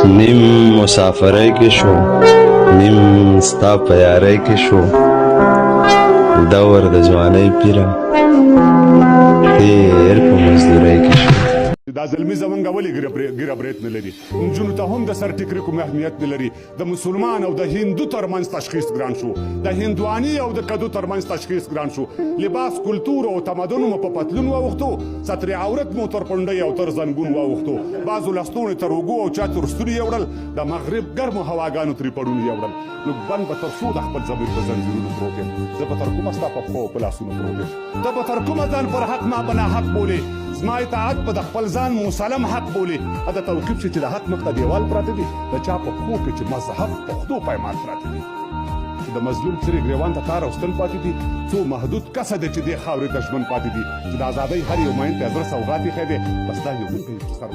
نیم مسافرۍ کې شو، نیم ستا په یارۍ کې شو، دور د ځوانۍ پیره تېر په مزدورۍ کې شو. دا زلمی زمونږ ولې ګیره برېت نه لري؟ نجونو ته هم د سر ټیکري کوم اهمیت نه لري. د مسلمان او د هندو ترمنځ تشخیص ګران شو، د هندواني او د کدو ترمنځ تشخیص ګران شو. لباس، کلتور او تمدن مو په پتلون واوښتو، ستر عورت مو تر پنډۍ او تر زنګون واوښتو، بعضو لستوڼې تر اوږو او چا تر ستوني یوړل، د مغرب ګرمو هواګانو ترې پړوني یوړل. نو بند به تر څو د خپل ضمیر په زنځیرونو پروت یم؟ زه به تر کومه ستا په پښو او په لاسونو پروت یم؟ ته به تر کومه ځان پر حق ما به ناحق بولې؟ زما اطاعت به د خپل ځان مسلم حق بولې. دا توقیف شي چې د حق مخ ته دیوال پراته دي، د چا په پښو کې چې مذهب پښتو پیمان پراته دي، چې د مظلوم څرې ګریوان ته تار او ستن پاتې دي. څو محدود کسه دی چې دې خاورې ته ژمن پاتې دي، چې د ازادۍ هر یو مین ته زړه سوغات ایښی دی. بس دا یو بل دی چې سر